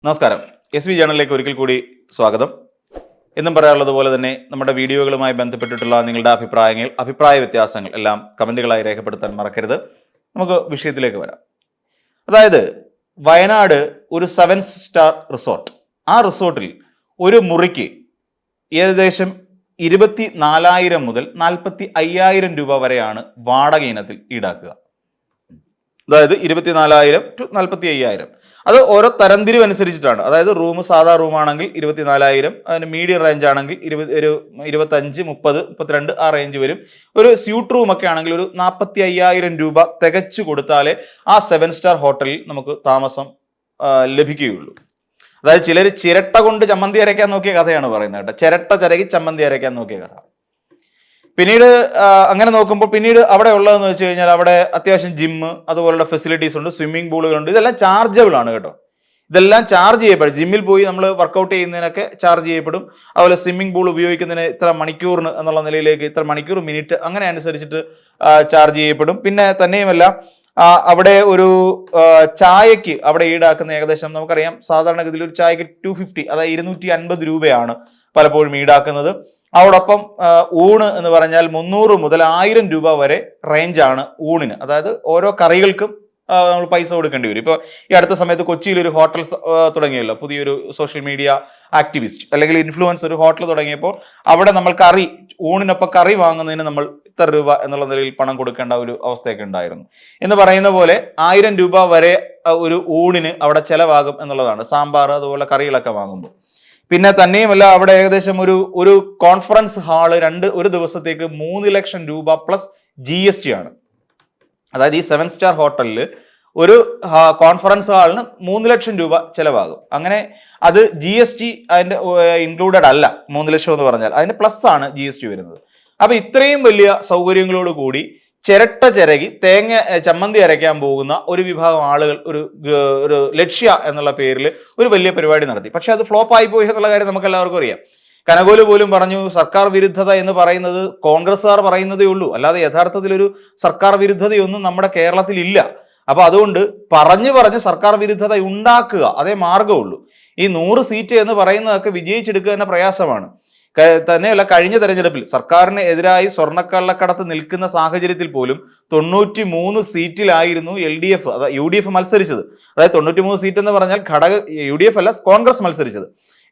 നമസ്കാരം. SV ജേണലിലേക്ക് ഒരിക്കൽ കൂടി സ്വാഗതം. എന്നും പറയാനുള്ളതുപോലെ തന്നെ നമ്മുടെ വീഡിയോകളുമായി ബന്ധപ്പെട്ടിട്ടുള്ള നിങ്ങളുടെ അഭിപ്രായ വ്യത്യാസങ്ങൾ എല്ലാം കമന്റുകളായി രേഖപ്പെടുത്താൻ മറക്കരുത്. നമുക്ക് വിഷയത്തിലേക്ക് വരാം. അതായത് വയനാട് ഒരു 7 സ്റ്റാർ റിസോർട്ട്. ആ റിസോർട്ടിൽ ഒരു മുറിക്ക് ഏകദേശം 24,000 മുതൽ 45,000 രൂപ വരെയാണ് വാടക ഇനത്തിൽ ഈടാക്കുക. അതായത് 24,000 to 45,000. അത് ഓരോ തരംതിരിവ് അനുസരിച്ചിട്ടാണ്. അതായത് സാധാ റൂമാണെങ്കിൽ 24,000, അതിന് മീഡിയം റേഞ്ച് ആണെങ്കിൽ 25, 30, 32 ആ റേഞ്ച് വരും. ഒരു സ്യൂട്ട് റൂം ഒക്കെ ആണെങ്കിൽ ഒരു 45,000 രൂപ തികച്ചു കൊടുത്താലേ ആ 7 സ്റ്റാർ ഹോട്ടലിൽ നമുക്ക് താമസം ലഭിക്കുകയുള്ളൂ. അതായത് ചിലർ ചിരട്ട കൊണ്ട് ചമ്മന്തി അരയ്ക്കാൻ നോക്കിയ കഥയാണ് പറയുന്നത് കേട്ടോ. ചിരട്ട ചിരകി ചമ്മന്തി അരയ്ക്കാൻ നോക്കിയ കഥ. പിന്നീട് അങ്ങനെ നോക്കുമ്പോൾ പിന്നീട് അവിടെ ഉള്ളതെന്ന് വെച്ച് കഴിഞ്ഞാൽ അവിടെ അത്യാവശ്യം ജിമ്മ്, അതുപോലുള്ള ഫെസിലിറ്റീസ് ഉണ്ട്, സ്വിമ്മിംഗ് പൂളുകളുണ്ട്. ഇതെല്ലാം ചാർജബിൾ ആണ് കേട്ടോ. ഇതെല്ലാം ചാർജ് ചെയ്യപ്പെടും. ജിമ്മിൽ പോയി നമ്മൾ വർക്കൗട്ട് ചെയ്യുന്നതിനൊക്കെ ചാർജ് ചെയ്യപ്പെടും. അതുപോലെ സ്വിമ്മിംഗ് പൂൾ ഉപയോഗിക്കുന്നതിന് ഇത്ര മണിക്കൂറിന് എന്നുള്ള നിലയിലേക്ക് ഇത്ര മണിക്കൂർ, മിനിറ്റ് അങ്ങനെ അനുസരിച്ചിട്ട് ചാർജ് ചെയ്യപ്പെടും. പിന്നെ തന്നെയുമല്ല അവിടെ ഒരു ചായക്ക് അവിടെ ഈടാക്കുന്ന ഏകദേശം നമുക്കറിയാം, സാധാരണഗതിയിൽ ഒരു ചായക്ക് 250, അതായത് 250 രൂപയാണ് പലപ്പോഴും ഈടാക്കുന്നത്. അതോടൊപ്പം ഊണ് എന്ന് പറഞ്ഞാൽ 300 മുതൽ 1000 രൂപ വരെ റേഞ്ചാണ് ഊണിന്. അതായത് ഓരോ കറികൾക്കും നമ്മൾ പൈസ കൊടുക്കേണ്ടി വരും. ഇപ്പോൾ ഈ അടുത്ത സമയത്ത് കൊച്ചിയിൽ ഒരു ഹോട്ടൽ തുടങ്ങിയല്ലോ, പുതിയൊരു സോഷ്യൽ മീഡിയ ആക്ടിവിസ്റ്റ് അല്ലെങ്കിൽ ഇൻഫ്ലുവൻസർ ഒരു ഹോട്ടൽ തുടങ്ങിയപ്പോൾ അവിടെ നമ്മൾ ഊണിനൊപ്പം കറി വാങ്ങുന്നതിന് നമ്മൾ ഇത്ര രൂപ എന്നുള്ള നിലയിൽ പണം കൊടുക്കേണ്ട ഒരു അവസ്ഥയൊക്കെ ഉണ്ടായിരുന്നു. എന്ന് പറയുന്ന പോലെ 1000 രൂപ വരെ ഒരു ഊണിന് അവിടെ ചെലവാകും എന്നുള്ളതാണ്, സാമ്പാർ അതുപോലെ കറികളൊക്കെ വാങ്ങുമ്പോൾ. പിന്നെ തന്നെയുമല്ല അവിടെ ഏകദേശം ഒരു കോൺഫറൻസ് ഹാള് ഒരു ദിവസത്തേക്ക് 3 ലക്ഷം രൂപ പ്ലസ് GST ആണ്. അതായത് ഈ 7 സ്റ്റാർ ഹോട്ടലിൽ ഒരു കോൺഫറൻസ് ഹാളിന് 3 ലക്ഷം രൂപ ചെലവാകും. അങ്ങനെ അത് GST അതിന്റെ ഇൻക്ലൂഡഡ് അല്ല. 3 ലക്ഷം എന്ന് പറഞ്ഞാൽ അതിന്റെ പ്ലസ് ആണ് GST വരുന്നത്. അപ്പൊ ഇത്രയും വലിയ സൗകര്യങ്ങളോട് കൂടി ചിരട്ട ചിരകി ചമ്മന്തി അരയ്ക്കാൻ പോകുന്ന ഒരു വിഭാഗം ആളുകൾ ഒരു ലക്ഷ്യ എന്നുള്ള പേരിൽ ഒരു വലിയ പരിപാടി നടത്തി. പക്ഷെ അത് ഫ്ലോപ്പ് ആയി പോയി എന്നുള്ള കാര്യം നമുക്ക് എല്ലാവർക്കും അറിയാം. കനകോല് പോലും പറഞ്ഞു സർക്കാർ വിരുദ്ധത എന്ന് പറയുന്നത് കോൺഗ്രസ്സുകാർ പറയുന്നതേ ഉള്ളൂ, അല്ലാതെ യഥാർത്ഥത്തിൽ ഒരു സർക്കാർ വിരുദ്ധതയൊന്നും നമ്മുടെ കേരളത്തിൽ ഇല്ല. അപ്പൊ അതുകൊണ്ട് പറഞ്ഞ് സർക്കാർ വിരുദ്ധത ഉണ്ടാക്കുക അതേ മാർഗമുള്ളൂ. ഈ 100 സീറ്റ് എന്ന് പറയുന്നതൊക്കെ വിജയിച്ചെടുക്കുക തന്നെ പ്രയാസമാണ്. തന്നെയല്ല, കഴിഞ്ഞ തെരഞ്ഞെടുപ്പിൽ സർക്കാരിന് എതിരായി സ്വർണ്ണക്കള്ളക്കടത്ത് നിൽക്കുന്ന സാഹചര്യത്തിൽ പോലും 93 സീറ്റിലായിരുന്നു LDF UDF മത്സരിച്ചത്. അതായത് 93 സീറ്റ് എന്ന് പറഞ്ഞാൽ UDF അല്ല, കോൺഗ്രസ് മത്സരിച്ചത്.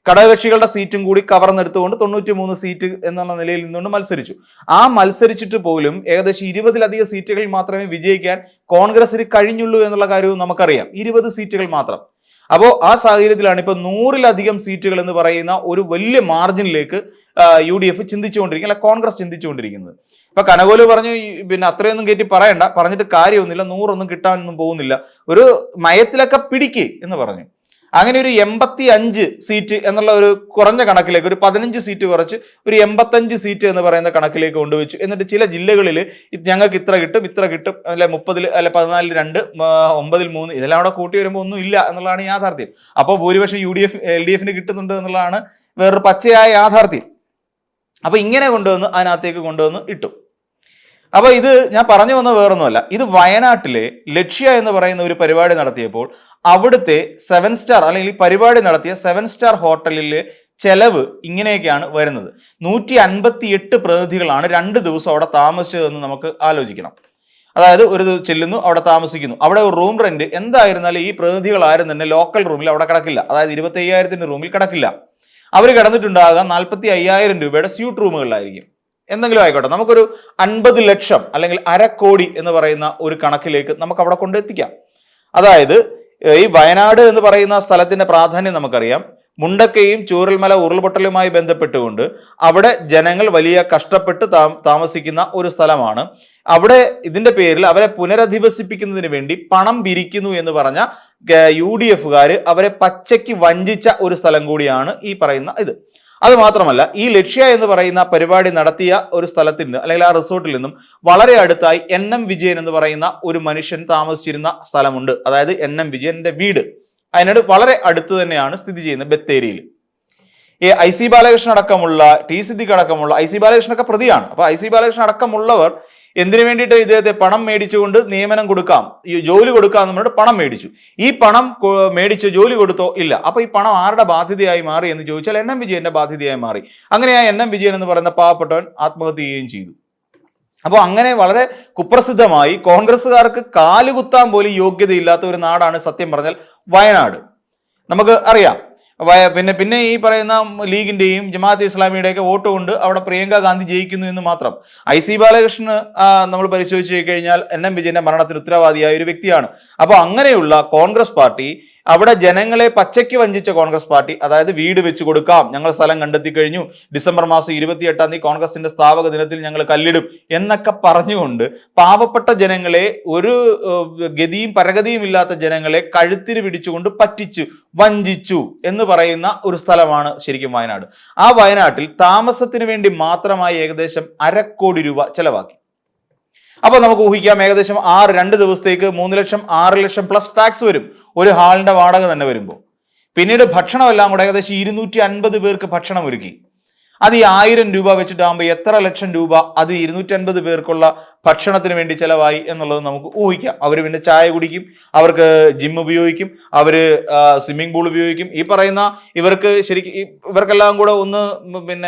ഘടകകക്ഷികളുടെ സീറ്റും കൂടി കവർന്നെടുത്തുകൊണ്ട് 93 സീറ്റ് എന്നുള്ള നിലയിൽ നിന്നുകൊണ്ട് മത്സരിച്ചു. ആ മത്സരിച്ചിട്ട് പോലും ഏകദേശം 20-ലധികം സീറ്റുകളിൽ മാത്രമേ വിജയിക്കാൻ കോൺഗ്രസിന് കഴിഞ്ഞുള്ളൂ എന്നുള്ള കാര്യവും നമുക്കറിയാം. 20 സീറ്റുകൾ മാത്രം. അപ്പോൾ ആ സാഹചര്യത്തിലാണ് ഇപ്പൊ 100-ലധികം സീറ്റുകൾ എന്ന് പറയുന്ന ഒരു വലിയ മാർജിനിലേക്ക് UDF ചിന്തിച്ചുകൊണ്ടിരിക്കുന്നത്, അല്ല കോൺഗ്രസ് ചിന്തിച്ചുകൊണ്ടിരിക്കുന്നത്. ഇപ്പൊ കനകോല് പറഞ്ഞു പിന്നെ അത്രയൊന്നും കയറ്റി പറഞ്ഞിട്ട് കാര്യമൊന്നുമില്ല, 100 കിട്ടാനൊന്നും പോകുന്നില്ല, ഒരു മയത്തിലൊക്കെ പിടിക്ക് എന്ന് പറഞ്ഞു. അങ്ങനെ ഒരു 85 സീറ്റ് എന്നുള്ള ഒരു കുറഞ്ഞ കണക്കിലേക്ക് ഒരു 15 സീറ്റ് കുറച്ച് ഒരു 85 സീറ്റ് എന്ന് പറയുന്ന കണക്കിലേക്ക് കൊണ്ടുവച്ചു. എന്നിട്ട് ചില ജില്ലകളിൽ ഞങ്ങൾക്ക് ഇത്ര കിട്ടും, അല്ലെ 30 അല്ലെ 14 2 9 3 ഇതെല്ലാം അവിടെ കൂട്ടി വരുമ്പോൾ ഒന്നും ഇല്ല എന്നുള്ളതാണ് യാഥാർത്ഥ്യം. അപ്പോൾ ഭൂരിപക്ഷം LDFന് കിട്ടുന്നുണ്ട് എന്നുള്ളതാണ് വേറൊരു പച്ചയായ യാഥാർത്ഥ്യം. അപ്പൊ ഇങ്ങനെ അതിനകത്തേക്ക് കൊണ്ടുവന്ന് ഇട്ടു. അപ്പൊ ഇത് ഞാൻ പറഞ്ഞു വന്ന വേറൊന്നുമല്ല, ഇത് വയനാട്ടിലെ ലക്ഷ്യ എന്ന് പറയുന്ന ഒരു പരിപാടി നടത്തിയപ്പോൾ അവിടുത്തെ 7 സ്റ്റാർ അല്ലെങ്കിൽ പരിപാടി നടത്തിയ 7 സ്റ്റാർ ഹോട്ടലിലെ ചെലവ് ഇങ്ങനെയൊക്കെയാണ് വരുന്നത്. 158 പ്രതിനിധികളാണ് 2 ദിവസം അവിടെ താമസിച്ചതെന്ന് നമുക്ക് ആലോചിക്കണം. അതായത് ഒരു ചെല്ലുന്നു, അവിടെ താമസിക്കുന്നു, അവിടെ ഒരു റൂം റെന്റ് എന്തായിരുന്നാലും ഈ പ്രതിനിധികൾ ആരും തന്നെ ലോക്കൽ റൂമിൽ അവിടെ കിടക്കില്ല. അതായത് 25,000 റൂമിൽ കിടക്കില്ല. അവർ കിടന്നിട്ടുണ്ടാകാം 45,000 രൂപയുടെ സ്യൂട്ട് റൂമുകളിലായിരിക്കും. എന്തെങ്കിലും ആയിക്കോട്ടെ, നമുക്കൊരു 50 ലക്ഷം അല്ലെങ്കിൽ 1/2 കോടി എന്ന് പറയുന്ന ഒരു കണക്കിലേക്ക് നമുക്ക് അവിടെ കൊണ്ടെത്തിക്കാം. അതായത് ഈ വയനാട് എന്ന് പറയുന്ന സ്ഥലത്തിന്റെ പ്രാധാന്യം നമുക്കറിയാം. മുണ്ടക്കയും ചൂരൽമല ഉരുൾപൊട്ടലുമായി ബന്ധപ്പെട്ടുകൊണ്ട് അവിടെ ജനങ്ങൾ വലിയ കഷ്ടപ്പെട്ട് താമസിക്കുന്ന ഒരു സ്ഥലമാണ്. അവിടെ ഇതിന്റെ പേരിൽ അവരെ പുനരധിവസിപ്പിക്കുന്നതിന് വേണ്ടി പണം പിരിക്കുന്നു എന്ന് പറഞ്ഞ UDFകാര് അവരെ പച്ചയ്ക്ക് വഞ്ചിച്ച ഒരു സ്ഥലം കൂടിയാണ് ഈ പറയുന്ന ഇത്. അത് മാത്രമല്ല, ഈ ലക്ഷ്യ എന്ന് പറയുന്ന പരിപാടി നടത്തിയ ഒരു സ്ഥലത്തിൽ നിന്ന് അല്ലെങ്കിൽ ആ റിസോർട്ടിൽ നിന്നും വളരെ അടുത്തായി NM വിജയൻ എന്ന് പറയുന്ന ഒരു മനുഷ്യൻ താമസിച്ചിരുന്ന സ്ഥലമുണ്ട്. അതായത് NM വിജയന്റെ വീട് അതിനോട് വളരെ അടുത്ത് തന്നെയാണ് സ്ഥിതി ചെയ്യുന്നത്, ബത്തേരിയിൽ. ഈ IC ബാലകൃഷ്ണൻ അടക്കമുള്ള, T സിദ്ദിഖ് അടക്കമുള്ള, IC ബാലകൃഷ്ണനൊക്കെ പ്രതിയാണ്. അപ്പൊ IC ബാലകൃഷ്ണൻ അടക്കമുള്ളവർ എന്തിനു വേണ്ടിയിട്ട് ഇദ്ദേഹത്തെ പണം മേടിച്ചുകൊണ്ട് നിയമനം കൊടുക്കാം, ഈ ജോലി കൊടുക്കാം എന്ന് പറഞ്ഞിട്ട് പണം മേടിച്ചു. ഈ പണം മേടിച്ച് ജോലി കൊടുത്തോ? ഇല്ല. അപ്പൊ ഈ പണം ആരുടെ ബാധ്യതയായി മാറി എന്ന് ചോദിച്ചാൽ NM വിജയന്റെ ബാധ്യതയായി മാറി. അങ്ങനെയാ NM വിജയൻ എന്ന് പറയുന്ന പാവപ്പെട്ടവൻ ആത്മഹത്യ ചെയ്യുകയും ചെയ്തു. അപ്പോൾ അങ്ങനെ വളരെ കുപ്രസിദ്ധമായി കോൺഗ്രസ്സുകാർക്ക് കാലുകുത്താൻ പോലും യോഗ്യതയില്ലാത്ത ഒരു നാടാണ് സത്യം പറഞ്ഞാൽ വയനാട്. നമുക്ക് അറിയാം. പിന്നെ ഈ പറയുന്ന ലീഗിന്റെയും ജമാഅത്തെ ഇസ്ലാമിയുടെയൊക്കെ വോട്ട് കൊണ്ട് അവിടെ പ്രിയങ്ക ഗാന്ധി ജയിക്കുന്നു എന്ന് മാത്രം. IC ബാലകൃഷ്ണന് നമ്മൾ പരിശോധിച്ച് കഴിഞ്ഞാൽ NM വിജയന്റെ മരണത്തിന് ഉത്തരവാദിയായ ഒരു വ്യക്തിയാണ്. അപ്പോൾ അങ്ങനെയുള്ള കോൺഗ്രസ് പാർട്ടി, അവിടെ ജനങ്ങളെ പച്ചയ്ക്ക് വഞ്ചിച്ച കോൺഗ്രസ് പാർട്ടി, അതായത് വീട് വെച്ച് കൊടുക്കാം, ഞങ്ങൾ സ്ഥലം കണ്ടെത്തി കഴിഞ്ഞു, ഡിസംബർ മാസം 28-ാം തീയതി കോൺഗ്രസിന്റെ സ്ഥാപക ദിനത്തിൽ ഞങ്ങൾ കല്ലിടും എന്നൊക്കെ പറഞ്ഞുകൊണ്ട് പാവപ്പെട്ട ജനങ്ങളെ, ഒരു ഗതിയും പരഗതിയും ഇല്ലാത്ത ജനങ്ങളെ കഴുത്തിന് പിടിച്ചുകൊണ്ട് പറ്റിച്ചു, വഞ്ചിച്ചു എന്ന് പറയുന്ന ഒരു സ്ഥലമാണ് ശരിക്കും വയനാട്. ആ വയനാട്ടിൽ താമസത്തിന് വേണ്ടി മാത്രമായി ഏകദേശം 2 കോടി രൂപ ചെലവാക്കി. അപ്പൊ നമുക്ക് ഊഹിക്കാം, ഏകദേശം 2 ദിവസത്തേക്ക് 3 ലക്ഷം 6 ലക്ഷം പ്ലസ് ടാക്സ് വരും ഒരു ഹാളിന്റെ വാടക തന്നെ വരുമ്പോൾ. പിന്നീട് ഭക്ഷണമെല്ലാം കൂടെ ഏകദേശം 250 പേർക്ക് ഭക്ഷണം ഒരുക്കി. അത് ഈ 1000 രൂപ വെച്ചിട്ടാകുമ്പോൾ എത്ര ലക്ഷം രൂപ അത് 250 പേർക്കുള്ള ഭക്ഷണത്തിന് വേണ്ടി ചെലവായി എന്നുള്ളത് നമുക്ക് ഊഹിക്കാം. അവർ പിന്നെ ചായ കുടിക്കും, അവർക്ക് ജിം ഉപയോഗിക്കും, അവര് സ്വിമ്മിംഗ് പൂൾ ഉപയോഗിക്കും. ഈ പറയുന്ന ഇവർക്ക് ശരിക്കും ഇവർക്കെല്ലാം കൂടെ ഒന്ന്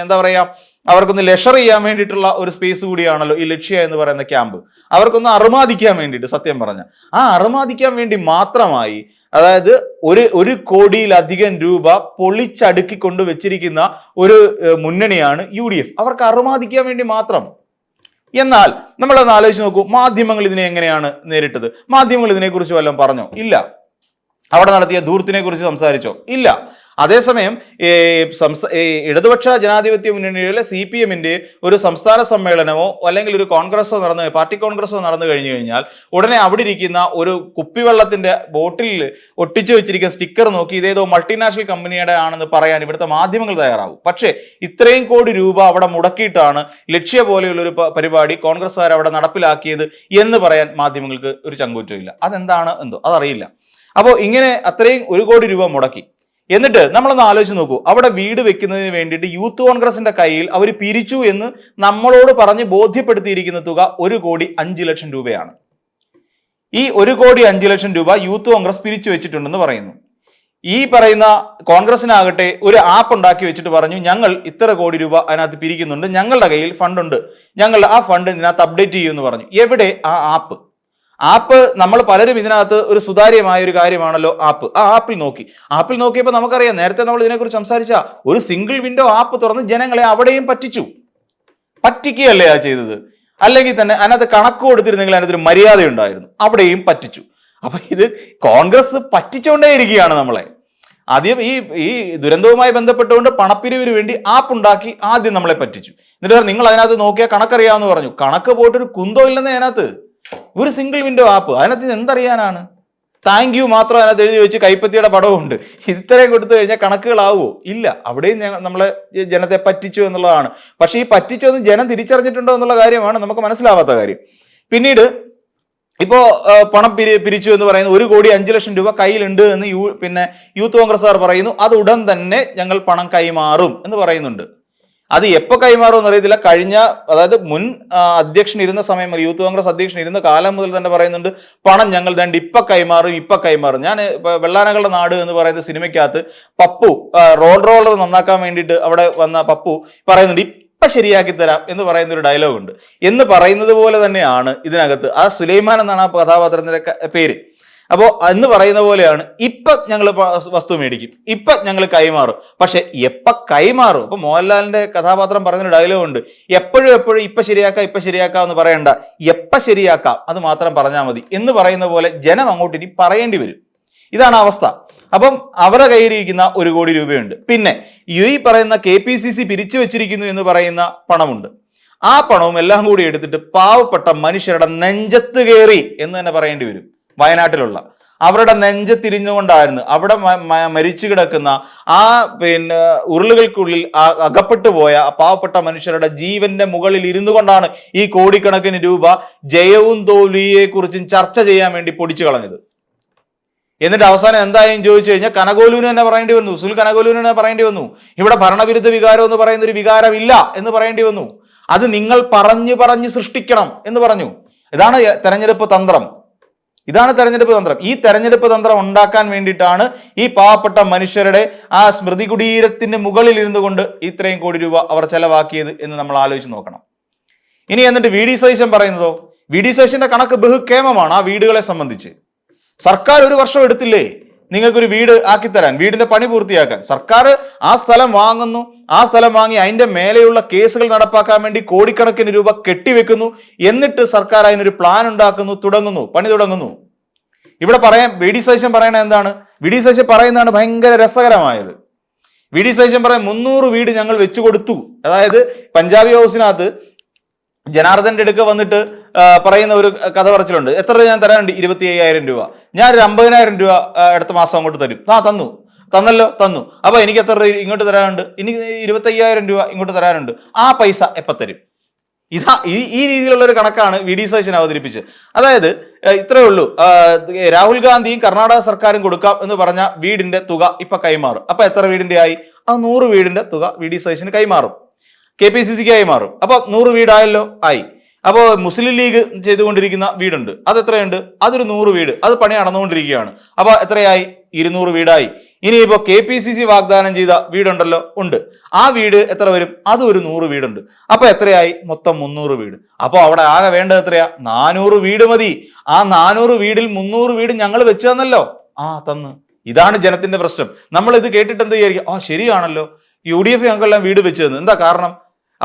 എന്താ പറയാ, അവർക്കൊന്ന് ലെഷർ ചെയ്യാൻ വേണ്ടിയിട്ടുള്ള ഒരു സ്പേസ് കൂടിയാണല്ലോ ഈ ലക്ഷ്യ എന്ന് പറയുന്ന ക്യാമ്പ്. അവർക്കൊന്ന് അറുമാദിക്കാൻ വേണ്ടിയിട്ട്, സത്യം പറഞ്ഞ ആ അറുമാദിക്കാൻ വേണ്ടി മാത്രമായി, അതായത് 1 കോടിയിലധികം രൂപ പൊളിച്ചടുക്കിക്കൊണ്ട് വെച്ചിരിക്കുന്ന ഒരു മുന്നണിയാണ് UDF. അവർക്ക് അറുമാദിക്കാൻ വേണ്ടി മാത്രം. എന്നാൽ നമ്മളൊന്ന് ആലോചിച്ച് നോക്കൂ, മാധ്യമങ്ങൾ ഇതിനെ എങ്ങനെയാണ് നേരിട്ടത്? മാധ്യമങ്ങൾ ഇതിനെക്കുറിച്ച് വല്ലതും പറഞ്ഞോ? ഇല്ല. അവിടെ നടത്തിയ ധൂർത്തിനെ കുറിച്ച് സംസാരിച്ചോ? ഇല്ല. അതേസമയം ഇടതുപക്ഷ ജനാധിപത്യ മുന്നണിയിലെ CPM-ന്റെ ഒരു സംസ്ഥാന സമ്മേളനമോ അല്ലെങ്കിൽ ഒരു കോൺഗ്രസോ പാർട്ടി കോൺഗ്രസോ നടന്നു കഴിഞ്ഞു കഴിഞ്ഞാൽ ഉടനെ അവിടെ ഇരിക്കുന്ന ഒരു കുപ്പിവെള്ളത്തിന്റെ ബോട്ടിലിൽ ഒട്ടിച്ചു വെച്ചിരിക്കുന്ന സ്റ്റിക്കർ നോക്കി ഇതേതോ മൾട്ടിനാഷണൽ കമ്പനിയുടെ ആണെന്ന് പറയാൻ ഇവിടുത്തെ മാധ്യമങ്ങൾ തയ്യാറാവും. പക്ഷേ ഇത്രയും കോടി രൂപ അവിടെ മുടക്കിയിട്ടാണ് ലക്ഷ്യ പോലെയുള്ള ഒരു പരിപാടി കോൺഗ്രസ്സുകാർ അവിടെ നടപ്പിലാക്കിയത് എന്ന് പറയാൻ മാധ്യമങ്ങൾക്ക് ഒരു ചങ്കൂറ്റമില്ല. അതെന്താണ് എന്തോ അതറിയില്ല. അപ്പോൾ ഇങ്ങനെ അത്രയും 1 കോടി രൂപ മുടക്കി. എന്നിട്ട് നമ്മളൊന്ന് ആലോചിച്ച് നോക്കൂ, അവിടെ വീട് വെക്കുന്നതിന് വേണ്ടിയിട്ട് യൂത്ത് കോൺഗ്രസിന്റെ കയ്യിൽ അവർ പിരിച്ചു എന്ന് നമ്മളോട് പറഞ്ഞ് ബോധ്യപ്പെടുത്തിയിരിക്കുന്ന തുക 1,05 ലക്ഷം രൂപയാണ്. ഈ 1,05 രൂപ യൂത്ത് കോൺഗ്രസ് പിരിച്ചു വെച്ചിട്ടുണ്ടെന്ന് പറയുന്നു. ഈ പറയുന്ന കോൺഗ്രസിനാകട്ടെ ഒരു ആപ്പ് ഉണ്ടാക്കി വെച്ചിട്ട് പറഞ്ഞു, ഞങ്ങൾ ഇത്ര കോടി രൂപ അതിനകത്ത് പിരിക്കുന്നുണ്ട്, ഞങ്ങളുടെ കയ്യിൽ ഫണ്ടുണ്ട്, ഞങ്ങൾ ആ ഫണ്ട് ഇതിനകത്ത് അപ്ഡേറ്റ് ചെയ്യുമെന്ന് പറഞ്ഞു. എവിടെ ആ ആപ്പ്? നമ്മൾ പലരും ഇതിനകത്ത് ഒരു സുതാര്യമായ ഒരു കാര്യമാണല്ലോ ആപ്പ്. ആ ആപ്പിൽ നോക്കിയപ്പോൾ നമുക്കറിയാം, നേരത്തെ നമ്മൾ ഇതിനെക്കുറിച്ച് സംസാരിച്ച ഒരു സിംഗിൾ വിൻഡോ ആപ്പ് തുറന്ന് ജനങ്ങളെ അവിടെയും പറ്റിക്കുകയല്ലേ ആ ചെയ്തത്? അല്ലെങ്കിൽ തന്നെ അതിനകത്ത് കണക്ക് കൊടുത്തിരുന്നെങ്കിൽ അതിനകത്തൊരു മര്യാദ ഉണ്ടായിരുന്നു, അവിടെയും പറ്റിച്ചു. അപ്പൊ ഇത് കോൺഗ്രസ് പറ്റിച്ചുകൊണ്ടേയിരിക്കുകയാണ് നമ്മളെ. ആദ്യം ഈ ദുരന്തവുമായി ബന്ധപ്പെട്ടുകൊണ്ട് പണപ്പിരിവിന് വേണ്ടി ആപ്പ് ഉണ്ടാക്കി ആദ്യം നമ്മളെ പറ്റിച്ചു. എന്നിട്ട് നിങ്ങൾ അതിനകത്ത് നോക്കിയാൽ കണക്കറിയാമെന്ന് പറഞ്ഞു. കണക്ക് പോയിട്ടൊരു കുന്തോ ഇല്ലെന്ന് അതിനകത്ത്. ഒരു സിംഗിൾ വിൻഡോ ആപ്പ്, അതിനകത്ത് എന്തറിയാനാണ്? താങ്ക് യു മാത്രം അതിനകത്ത് എഴുതി വെച്ച് കൈപ്പത്തിയുടെ പടവുണ്ട്. ഇത്രയും കൊടുത്തു കഴിഞ്ഞാൽ കണക്കുകളാവോ? ഇല്ല. അവിടെയും നമ്മളെ ജനത്തെ പറ്റിച്ചു എന്നുള്ളതാണ്. പക്ഷെ ഈ പറ്റിച്ചൊന്നും ജനം തിരിച്ചറിഞ്ഞിട്ടുണ്ടോ എന്നുള്ള കാര്യമാണ് നമുക്ക് മനസ്സിലാവാത്ത കാര്യം. പിന്നീട് ഇപ്പോ പണം പിരിച്ചു എന്ന് പറയുന്നത് 1,05 ലക്ഷം രൂപ കയ്യിലുണ്ട് എന്ന് യൂത്ത് കോൺഗ്രസ്സുകാർ പറയുന്നു. അത് ഉടൻ തന്നെ ഞങ്ങൾ പണം കൈമാറും എന്ന് പറയുന്നുണ്ട്. അത് എപ്പോൾ കൈമാറുമെന്ന് അറിയത്തില്ല. അതായത് മുൻ അധ്യക്ഷൻ ഇരുന്ന സമയം, യൂത്ത് കോൺഗ്രസ് അധ്യക്ഷൻ ഇരുന്ന കാലം മുതൽ തന്നെ പറയുന്നുണ്ട്, പണം ഞങ്ങൾ ദണ്ട് ഇപ്പൊ കൈമാറും. ഞാൻ വെള്ളാനകളുടെ നാട് എന്ന് പറയുന്ന സിനിമയ്ക്കകത്ത് പപ്പു റോളർ നന്നാക്കാൻ വേണ്ടിയിട്ട് അവിടെ വന്ന പപ്പു പറയുന്നുണ്ട്, ഇപ്പൊ ശരിയാക്കി തരാം എന്ന് പറയുന്ന ഒരു ഡയലോഗ് ഉണ്ട്. എന്ന് പറയുന്നത് പോലെ തന്നെയാണ് ഇതിനകത്ത്. ആ സുലൈമാൻ എന്നാണ് ആ കഥാപാത്രത്തിന്റെ പേര്. അപ്പോൾ എന്ന് പറയുന്ന പോലെയാണ്, ഇപ്പൊ ഞങ്ങൾ വസ്തു മേടിക്കും, ഇപ്പൊ ഞങ്ങൾ കൈമാറും. പക്ഷെ എപ്പ കൈമാറും? അപ്പൊ മോഹൻലാലിന്റെ കഥാപാത്രം പറഞ്ഞൊരു ഡയലോഗ് ഉണ്ട്, എപ്പോഴും ഇപ്പൊ ശരിയാക്കാം എന്ന് പറയണ്ട, എപ്പ ശരിയാക്കാം അത് മാത്രം പറഞ്ഞാൽ മതി എന്ന് പറയുന്ന പോലെ ജനം അങ്ങോട്ട് ഇനി പറയേണ്ടി വരും. ഇതാണ് അവസ്ഥ. അപ്പം അവരുടെ കയ്യിലിരിക്കുന്ന 1 കോടി രൂപയുണ്ട്. പിന്നെ ഈ പറയുന്ന KPCC പിരിച്ചു വെച്ചിരിക്കുന്നു എന്ന് പറയുന്ന പണമുണ്ട്. ആ പണവും എല്ലാം കൂടി എടുത്തിട്ട് പാവപ്പെട്ട മനുഷ്യരുടെ നെഞ്ചത്ത് കയറി എന്ന് തന്നെ പറയേണ്ടി വരും. വയനാട്ടിലുള്ള അവരുടെ നെഞ്ചത്തിരിഞ്ഞുകൊണ്ടായിരുന്നു അവിടെ മരിച്ചു കിടക്കുന്ന ആ ഉരുളുകൾക്കുള്ളിൽ അകപ്പെട്ടു പോയ പാവപ്പെട്ട മനുഷ്യരുടെ ജീവന്റെ മുകളിൽ ഇരുന്നു കൊണ്ടാണ് ഈ കോടിക്കണക്കിന് രൂപ ജയവും തോൽവിയെ കുറിച്ചും ചർച്ച ചെയ്യാൻ വേണ്ടി പൊടിച്ചു കളഞ്ഞത്. എന്നിട്ട് അവസാനം എന്തായും ചോദിച്ചു കഴിഞ്ഞാൽ കനകോലൂന് തന്നെ പറയേണ്ടി വന്നു, സുനിൽ കനകോലൂന് തന്നെ പറയേണ്ടി വന്നു, ഇവിടെ ഭരണവിരുദ്ധ വികാരം എന്ന് പറയുന്ന ഒരു വികാരമില്ല എന്ന് പറയേണ്ടി വന്നു. അത് നിങ്ങൾ പറഞ്ഞു സൃഷ്ടിക്കണം എന്ന് പറഞ്ഞു. ഇതാണ് തെരഞ്ഞെടുപ്പ് തന്ത്രം. ഈ തെരഞ്ഞെടുപ്പ് തന്ത്രം ഉണ്ടാക്കാൻ വേണ്ടിയിട്ടാണ് ഈ പാവപ്പെട്ട മനുഷ്യരുടെ ആ സ്മൃതി കുടീരത്തിന്റെ മുകളിൽ ഇരുന്നു കൊണ്ട് ഇത്രയും കോടി രൂപ അവർ ചെലവാക്കിയത് എന്ന് നമ്മൾ ആലോചിച്ച് നോക്കണം. ഇനി എന്നിട്ട് വി ഡി സതീശൻ പറയുന്നതോ, വി ഡി സതീശന്റെ കണക്ക് ബഹുക്ഷേമമാണ് ആ വീടുകളെ സംബന്ധിച്ച്. സർക്കാർ 1 വർഷം എടുത്തില്ലേ നിങ്ങൾക്കൊരു വീട് ആക്കിത്തരാൻ, വീടിന്റെ പണി പൂർത്തിയാക്കാൻ? സർക്കാർ ആ സ്ഥലം വാങ്ങുന്നു, ആ സ്ഥലം വാങ്ങി അതിന്റെ മേലെയുള്ള കേസുകൾ നടപ്പാക്കാൻ വേണ്ടി കോടിക്കണക്കിന് രൂപ കെട്ടിവെക്കുന്നു. എന്നിട്ട് സർക്കാർ അതിനൊരു പ്ലാൻ ഉണ്ടാക്കുന്നു, പണി തുടങ്ങുന്നു. ഇവിടെ വി ഡി സതീശൻ പറയണ എന്താണ്? വി ഡി സതീശൻ പറയുന്നതാണ് ഭയങ്കര രസകരമായത്. വി ഡി സതീശൻ പറയാൻ 300 വീട് ഞങ്ങൾ വെച്ചു കൊടുത്തു. അതായത് പഞ്ചാബി ഹൗസിനകത്ത് ജനാർദ്ദന്റെ അടുക്ക വന്നിട്ട് പറയുന്ന ഒരു കഥ പറച്ചിലുണ്ട്. എത്ര ഞാൻ തരാനുണ്ട്? 25,000 രൂപ. ഞാൻ ഒരു 50,000 രൂപ അടുത്ത മാസം അങ്ങോട്ട് തരും. തന്നു. അപ്പൊ എനിക്ക് എത്ര ഇങ്ങോട്ട് തരാനുണ്ട്? എനിക്ക് 25,000 രൂപ ഇങ്ങോട്ട് തരാനുണ്ട്. ആ പൈസ എപ്പ തരും? ഈ രീതിയിലുള്ള ഒരു കണക്കാണ് വി ഡി സതീശൻ അവതരിപ്പിച്ചത്. അതായത് ഇത്രയേ ഉള്ളൂ, രാഹുൽ ഗാന്ധിയും കർണാടക സർക്കാരും കൊടുക്കാം എന്ന് പറഞ്ഞ വീടിന്റെ തുക ഇപ്പൊ കൈമാറും. അപ്പൊ എത്ര വീടിന്റെ ആയി? ആ 100 വീടിന്റെ തുക വി ഡി സതീശന് കൈമാറും, KPCC കൈമാറും. അപ്പൊ 100 വീടായല്ലോ ആയി. അപ്പോൾ മുസ്ലിം ലീഗ് ചെയ്തുകൊണ്ടിരിക്കുന്ന വീടുണ്ട്, അത് എത്രയുണ്ട്? അതൊരു 100 വീട്, അത് പണി നടന്നുകൊണ്ടിരിക്കുകയാണ്. അപ്പൊ എത്രയായി? 200 വീടായി. ഇനിയിപ്പോ KPCC വാഗ്ദാനം ചെയ്ത വീടുണ്ടല്ലോ, ഉണ്ട്. ആ വീട് എത്ര വരും? അതും ഒരു 100 വീടുണ്ട്. അപ്പൊ എത്രയായി? മൊത്തം 300 വീട്. അപ്പൊ അവിടെ ആകെ വേണ്ടത് എത്രയാ? 400 വീട് മതി. ആ 400 വീടിൽ 300 വീട് ഞങ്ങൾ വെച്ചു തന്നല്ലോ. തന്ന്. ഇതാണ് ജനത്തിന്റെ പ്രശ്നം. നമ്മൾ ഇത് കേട്ടിട്ട് എന്ത് വിചാരിക്കും? ശരിയാണല്ലോ, UDF ഞങ്ങൾക്കെല്ലാം വീട് വെച്ചു തന്നു. എന്താ കാരണം?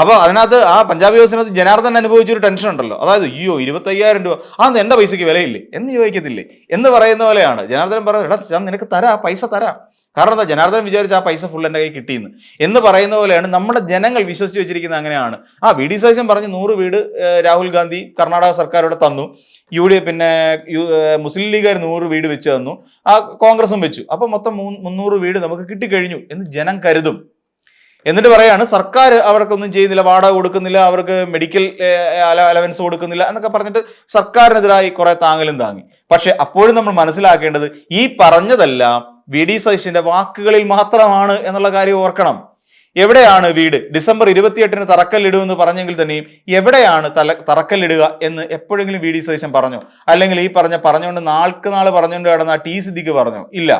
അപ്പൊ അതിനകത്ത് ആ പഞ്ചാബി ഹൗസിനകത്ത് ജനാർദ്ദൻ അനുഭവിച്ചൊരു ടെൻഷൻ ഉണ്ടല്ലോ. അതായത് 25,000 രൂപ, എന്റെ പൈസക്ക് വിലയില്ലേ എന്ന് ചോദിക്കത്തില്ലേ എന്ന് പറയുന്ന പോലെയാണ്. ജനാർദ്ദൻ പറയുന്നത്, എടാ ഞാൻ നിനക്ക് തരാം, പൈസ തരാം. കാരണം എന്താ? ജനാർദ്ദൻ വിചാരിച്ച ആ പൈസ ഫുൾ എൻ്റെ കയ്യിൽ കിട്ടിയെന്ന് എന്ന് പറയുന്ന പോലെയാണ് നമ്മുടെ ജനങ്ങൾ വിശ്വസിച്ച് വെച്ചിരിക്കുന്നത്. അങ്ങനെയാണ്. വി ഡി സതീശൻ പറഞ്ഞു 100 വീട് രാഹുൽ ഗാന്ധി കർണാടക സർക്കാരോട് തന്നു. മുസ്ലിം ലീഗുകാർ 100 വീട് വെച്ച് തന്നു, കോൺഗ്രസും വെച്ചു. അപ്പൊ മൊത്തം 300 വീട് നമുക്ക് കിട്ടിക്കഴിഞ്ഞു എന്ന് ജനം കരുതും. എന്നിട്ട് പറയാണ് സർക്കാർ അവർക്കൊന്നും ചെയ്യുന്നില്ല, വാടക കൊടുക്കുന്നില്ല, അവർക്ക് മെഡിക്കൽ അലവൻസ് കൊടുക്കുന്നില്ല എന്നൊക്കെ പറഞ്ഞിട്ട് സർക്കാരിനെതിരായി കുറെ താങ്ങി. പക്ഷെ അപ്പോഴും നമ്മൾ മനസ്സിലാക്കേണ്ടത് ഈ പറഞ്ഞതെല്ലാം വി ഡി സതീശന്റെ വാക്കുകളിൽ മാത്രമാണ് എന്നുള്ള കാര്യം ഓർക്കണം. എവിടെയാണ് വീട്? ഡിസംബർ 28-ന് തറക്കല്ലിടുമെന്ന് പറഞ്ഞെങ്കിൽ തന്നെയും എവിടെയാണ് തറക്കല്ലിടുക എന്ന് എപ്പോഴെങ്കിലും വി ഡി സതീശൻ പറഞ്ഞോ? അല്ലെങ്കിൽ ഈ പറഞ്ഞുകൊണ്ട് നാൾ പറഞ്ഞുകൊണ്ട് കിടന്ന ടി സിദ്ദിഖ് പറഞ്ഞോ? ഇല്ല.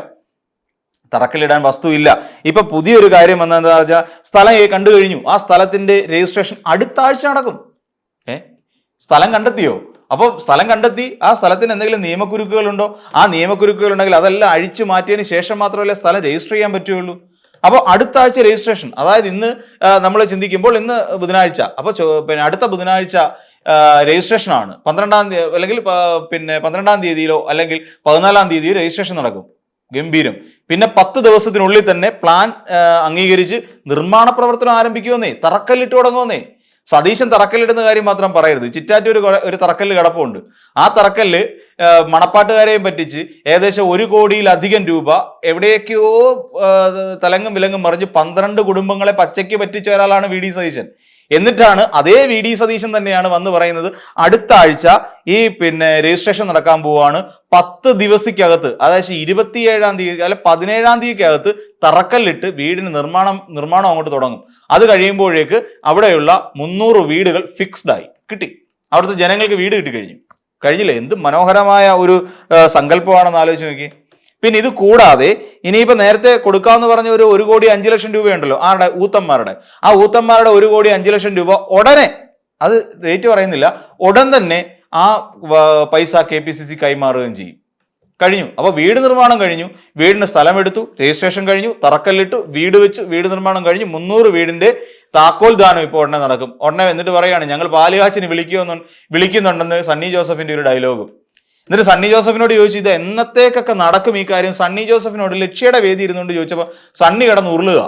തറക്കല്ലിടാൻ വസ്തുവില്ല. ഇപ്പൊ പുതിയൊരു കാര്യം എന്താ വെച്ചാൽ സ്ഥലം കണ്ടു കഴിഞ്ഞു. ആ സ്ഥലത്തിന്റെ രജിസ്ട്രേഷൻ അടുത്ത ആഴ്ച നടക്കും. സ്ഥലം കണ്ടെത്തിയോ? അപ്പോൾ സ്ഥലം കണ്ടെത്തി ആ സ്ഥലത്തിന് എന്തെങ്കിലും നിയമക്കുരുക്കുകളുണ്ടോ? ആ നിയമക്കുരുക്കുകൾ ഉണ്ടെങ്കിൽ അതെല്ലാം അഴിച്ചു മാറ്റിയതിന് ശേഷം മാത്രമല്ലേ സ്ഥലം രജിസ്റ്റർ ചെയ്യാൻ പറ്റുള്ളൂ. അപ്പോൾ അടുത്ത ആഴ്ച രജിസ്ട്രേഷൻ. അതായത് ഇന്ന് നമ്മൾ ചിന്തിക്കുമ്പോൾ ഇന്ന് ബുധനാഴ്ച, അപ്പോൾ പിന്നെ അടുത്ത ബുധനാഴ്ച രജിസ്ട്രേഷൻ ആണ്. 12-ാം തീയതി അല്ലെങ്കിൽ 12-ാം തീയതിയിലോ അല്ലെങ്കിൽ 14-ാം തീയതിയോ രജിസ്ട്രേഷൻ നടക്കും. ഗംഭീരം. പിന്നെ 10 ദിവസത്തിനുള്ളിൽ തന്നെ പ്ലാൻ അംഗീകരിച്ച് നിർമ്മാണ പ്രവർത്തനം ആരംഭിക്കുമെന്നേ, തറക്കല്ലിട്ട് തുടങ്ങുമെന്നേ. സതീശൻ തറക്കല്ലിടുന്ന കാര്യം മാത്രം പറയരുത്. ചിറ്റാറ്റൂർ ഒരു തറക്കല്ല് കിടപ്പുണ്ട്. ആ തറക്കല്ല് മണപ്പാട്ടുകാരെയും പറ്റിച്ച് ഏകദേശം 1 കോടിയിലധികം രൂപ എവിടെയൊക്കെയോ തലങ്ങും വിലങ്ങും മറിഞ്ഞ് 12 കുടുംബങ്ങളെ പച്ചയ്ക്ക് പറ്റിച്ച ഒരാളാണ് വി ഡി സതീശൻ. എന്നിട്ടാണ് അതേ വി ഡി സതീശൻ തന്നെയാണ് വന്ന് പറയുന്നത് അടുത്ത ആഴ്ച ഈ രജിസ്ട്രേഷൻ നടക്കാൻ പോവാണ്. 10 ദിവസത്തിനകത്ത്, അതായത് 27-ാം തീയതി അല്ലെ 17-ാം തീയതിക്കകത്ത് തറക്കല്ലിട്ട് വീടിന് നിർമ്മാണം അങ്ങോട്ട് തുടങ്ങും. അത് കഴിയുമ്പോഴേക്ക് അവിടെയുള്ള 300 വീടുകൾ ഫിക്സ്ഡ് ആയി കിട്ടി. അവിടുത്തെ ജനങ്ങൾക്ക് വീട് കഴിഞ്ഞില്ലേ? എന്ത് മനോഹരമായ ഒരു സങ്കല്പമാണെന്ന് ആലോചിച്ച് നോക്കി. പിന്നെ ഇത് കൂടാതെ ഇനിയിപ്പോ നേരത്തെ കൊടുക്കാമെന്ന് പറഞ്ഞ ഒരു 1,05,00,000 രൂപയുണ്ടല്ലോ ആരുടെ? ഊത്തന്മാരുടെ. ആ ഊത്തന്മാരുടെ 1,05,00,000 രൂപ ഉടനെ, അത് റേറ്റ് പറയുന്നില്ല, ഉടൻ തന്നെ ആ പൈസ KPCC കൈമാറുകയും ചെയ്യും. കഴിഞ്ഞു. അപ്പൊ വീട് നിർമ്മാണം കഴിഞ്ഞു, വീടിന് സ്ഥലമെടുത്തു, രജിസ്ട്രേഷൻ കഴിഞ്ഞു, തറക്കല്ലിട്ടു, വീട് വെച്ചു, വീട് നിർമ്മാണം കഴിഞ്ഞു. 300 വീടിന്റെ താക്കോൽ ദാനം ഇപ്പോൾ ഉടനെ നടക്കും. ഉടനെ എന്നിട്ട് പറയാണ് ഞങ്ങൾ പാലുകാച്ചിന് വിളിക്കുന്നുണ്ടെന്ന് സണ്ണി ജോസഫിന്റെ ഒരു ഡയലോഗും. എന്നിട്ട് സണ്ണി ജോസഫിനോട് ചോദിച്ചു ഇത് എന്നത്തേക്കൊക്കെ നടക്കും ഈ കാര്യം? സണ്ണി ജോസഫിനോട് ലക്ഷ്യയുടെ വേദി ഇരുന്നുകൊണ്ട് ചോദിച്ചപ്പോൾ സണ്ണി കിടന്ന് ഉരുളുക.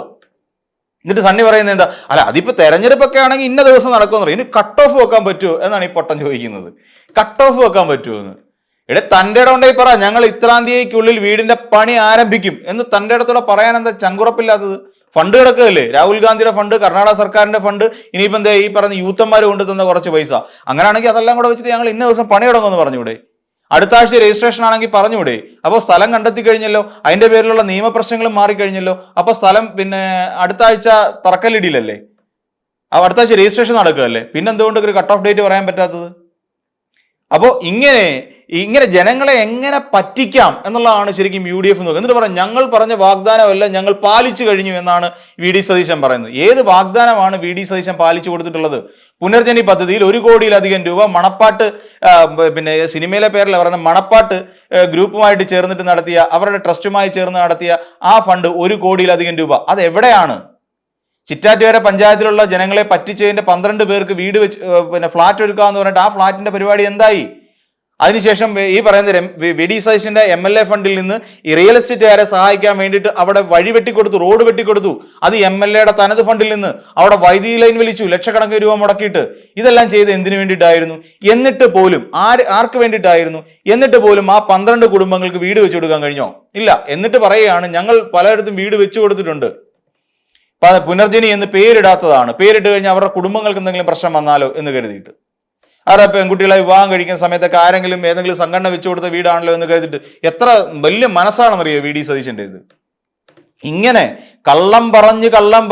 എന്നിട്ട് സണ്ണി പറയുന്നത് എന്താ? അല്ല അതിപ്പോ തെരഞ്ഞെടുപ്പൊക്കെ ആണെങ്കിൽ ഇന്ന ദിവസം നടക്കുമെന്ന് പറയും. ഇനി കട്ട് ഓഫ് വെക്കാൻ പറ്റുമോ എന്നാണ് ഈ പൊട്ടൻ ചോദിക്കുന്നത്. കട്ട് ഓഫ് വെക്കാൻ പറ്റുമോ എന്ന്. തൻ്റെ ഇടം ഉണ്ടെങ്കിൽ പറ ഞങ്ങൾ ഇത്രാം തീയതിക്കുള്ളിൽ വീടിന്റെ പണി ആരംഭിക്കും എന്ന് തൻ്റെ ഇടത്തോടെ പറയാൻ എന്താ ചങ്കുറപ്പില്ലാത്തത്? ഫണ്ട് കിടക്കുകയല്ലേ, രാഹുൽ ഗാന്ധിയുടെ ഫണ്ട്, കർണാടക സർക്കാരിന്റെ ഫണ്ട്, ഇനിയിപ്പോ എന്താ ഈ പറഞ്ഞ യൂത്തന്മാർ കൊണ്ടു തന്ന കുറച്ച് പൈസ. അങ്ങനെയാണെങ്കിൽ അതെല്ലാം കൂടെ വെച്ചിട്ട് ഞങ്ങൾ ഇന്ന ദിവസം പണി തുടങ്ങുമെന്ന് പറഞ്ഞൂടെ? അടുത്ത ആഴ്ച രജിസ്ട്രേഷൻ ആണെങ്കിൽ പറഞ്ഞൂടെ? അപ്പോൾ സ്ഥലം കണ്ടെത്തി കഴിഞ്ഞല്ലോ, അതിന്റെ പേരിലുള്ള നിയമപ്രശ്നങ്ങളും മാറിക്കഴിഞ്ഞല്ലോ. അപ്പൊ സ്ഥലം അടുത്ത ആഴ്ച തറക്കല്ലിടിയില്ലല്ലേ? അടുത്ത ആഴ്ച രജിസ്ട്രേഷൻ നടക്കുകയല്ലേ, പിന്നെ എന്തുകൊണ്ട് ഒരു കട്ട് ഓഫ് ഡേറ്റ് പറയാൻ പറ്റാത്തത്? അപ്പോൾ ഇങ്ങനെ ജനങ്ങളെ എങ്ങനെ പറ്റിക്കാം എന്നുള്ളതാണ് ശരിക്കും UDF നോക്കുക. എന്നിട്ട് പറയാം ഞങ്ങൾ പറഞ്ഞ വാഗ്ദാനമല്ല, ഞങ്ങൾ പാലിച്ചു കഴിഞ്ഞു എന്നാണ് VD സതീശൻ പറയുന്നത്. ഏത് വാഗ്ദാനമാണ് VD സതീശൻ പാലിച്ചു കൊടുത്തിട്ടുള്ളത്? പുനർജനി പദ്ധതിയിൽ 1 കോടിയിലധികം രൂപ മണപ്പാട്ട്, പിന്നെ സിനിമയിലെ പേരിൽ പറയുന്ന മണപ്പാട്ട് ഗ്രൂപ്പുമായിട്ട് ചേർന്നിട്ട് നടത്തിയ, അവരുടെ ട്രസ്റ്റുമായി ചേർന്ന് നടത്തിയ ആ ഫണ്ട് 1 കോടിയിലധികം രൂപ അത് എവിടെയാണ്? ചിറ്റാറ്റുകര പഞ്ചായത്തിലുള്ള ജനങ്ങളെ പറ്റിച്ചതിന്റെ 12 പേർക്ക് വീട് വെച്ച് പിന്നെ ഫ്ലാറ്റ് എടുക്കാന്ന് പറഞ്ഞിട്ട് ആ ഫ്ലാറ്റിന്റെ പരിപാടി എന്തായി? അതിനുശേഷം ഈ പറയുന്ന VD സതീശന്റെ MLA ഫണ്ടിൽ നിന്ന് ഈ റിയൽ എസ്റ്റേറ്റുകാരെ സഹായിക്കാൻ വേണ്ടിയിട്ട് അവിടെ വഴി വെട്ടിക്കൊടുത്തു, റോഡ് വെട്ടിക്കൊടുത്തു. അത് MLAയുടെ തനത് ഫണ്ടിൽ നിന്ന് അവിടെ വൈദ്യുതി ലൈൻ വലിച്ചു, ലക്ഷക്കണക്കിന് രൂപ മുടക്കിയിട്ട്. ഇതെല്ലാം ചെയ്ത് എന്തിനു വേണ്ടിയിട്ടായിരുന്നു? എന്നിട്ട് പോലും ആർക്ക് വേണ്ടിയിട്ടായിരുന്നു? എന്നിട്ട് പോലും ആ 12 കുടുംബങ്ങൾക്ക് വീട് വെച്ചു കൊടുക്കാൻ കഴിഞ്ഞോ? ഇല്ല. എന്നിട്ട് പറയുകയാണ് ഞങ്ങൾ പലയിടത്തും വീട് വെച്ചു കൊടുത്തിട്ടുണ്ട്, പുനർജനി എന്ന് പേരിടാത്തതാണ്, പേരിട്ട് കഴിഞ്ഞാൽ അവരുടെ കുടുംബങ്ങൾക്ക് എന്തെങ്കിലും പ്രശ്നം വന്നാലോ എന്ന് കരുതിയിട്ട്. ആരാ പെൺകുട്ടികളെ വിവാഹം കഴിക്കുന്ന സമയത്തൊക്കെ ആരെങ്കിലും ഏതെങ്കിലും സംഘടന വെച്ചു കൊടുത്ത വീടാണല്ലോ എന്ന് കരുതിയിട്ട് എത്ര വലിയ മനസ്സാണെന്നറിയോ VD സതീശന്റെ ഇത്. ഇങ്ങനെ കള്ളം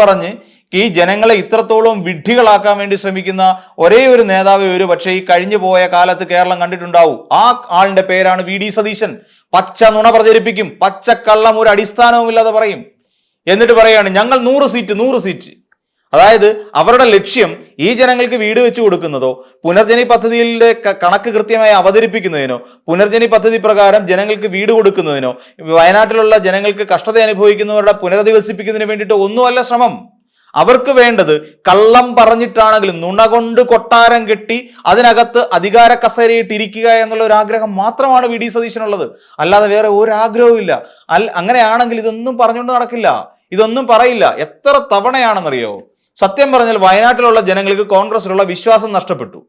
പറഞ്ഞ് ഈ ജനങ്ങളെ ഇത്രത്തോളം വിഡ്ഢികളാക്കാൻ വേണ്ടി ശ്രമിക്കുന്ന ഒരേ ഒരു നേതാവ് ഒരു പക്ഷേ ഈ കഴിഞ്ഞു പോയ കാലത്ത് കേരളം കണ്ടിട്ടുണ്ടാവും. ആ ആളിന്റെ പേരാണ് VD സതീശൻ. പച്ച നുണ പ്രചരിപ്പിക്കും, പച്ചക്കള്ളം, ഒരു അടിസ്ഥാനവും ഇല്ലാതെ പറയും. എന്നിട്ട് പറയാണ് ഞങ്ങൾ 100 സീറ്റ്. അതായത് അവരുടെ ലക്ഷ്യം ഈ ജനങ്ങൾക്ക് വീട് വെച്ച് കൊടുക്കുന്നതോ പുനർജനി പദ്ധതിയിലെ കണക്ക് കൃത്യമായി അവതരിപ്പിക്കുന്നതിനോ പുനർജനി പദ്ധതി പ്രകാരം ജനങ്ങൾക്ക് വീട് കൊടുക്കുന്നതിനോ വയനാട്ടിലുള്ള ജനങ്ങൾക്ക് കഷ്ടത അനുഭവിക്കുന്നവരുടെ പുനരധിവസിപ്പിക്കുന്നതിന് വേണ്ടിയിട്ട് ഒന്നുമല്ല ശ്രമം. അവർക്ക് വേണ്ടത് കള്ളം പറഞ്ഞിട്ടാണെങ്കിലും നുണ കൊണ്ട് കൊട്ടാരം കെട്ടി അതിനകത്ത് അധികാര കസേരയിട്ടിരിക്കുക എന്നുള്ള ഒരു ആഗ്രഹം മാത്രമാണ് VD സതീശനുള്ളത്. അല്ലാതെ വേറെ ഒരു ആഗ്രഹവും ഇല്ല. അങ്ങനെയാണെങ്കിൽ ഇതൊന്നും പറഞ്ഞുകൊണ്ട് നടക്കില്ല, ഇതൊന്നും പറയില്ല. എത്ര തവണയാണെന്നറിയോ? സത്യം പറഞ്ഞാൽ വയനാട്ടിലുള്ള ജനങ്ങൾക്ക് കോൺഗ്രസിലുള്ള വിശ്വാസം നഷ്ടപ്പെട്ടു.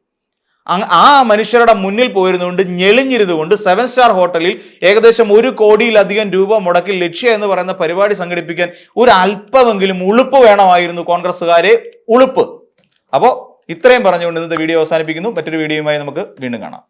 ആ മനുഷ്യരുടെ മുന്നിൽ പോയിരുന്നുകൊണ്ട് ഞെളിഞ്ഞിരുന്നുകൊണ്ട് 7 സ്റ്റാർ ഹോട്ടലിൽ ഏകദേശം 1 കോടിയിലധികം രൂപ മുടക്കി ലക്ഷ്യ എന്ന് പറയുന്ന പരിപാടി സംഘടിപ്പിക്കാൻ ഒരു അല്പമെങ്കിലും ഉളുപ്പ് വേണമായിരുന്നു കോൺഗ്രസ്സുകാരെ, ഉളുപ്പ്. അപ്പോൾ ഇത്രയും പറഞ്ഞുകൊണ്ട് ഇന്നത്തെ വീഡിയോ അവസാനിപ്പിക്കുന്നു. മറ്റൊരു വീഡിയോയുമായി നമുക്ക് വീണ്ടും കാണാം.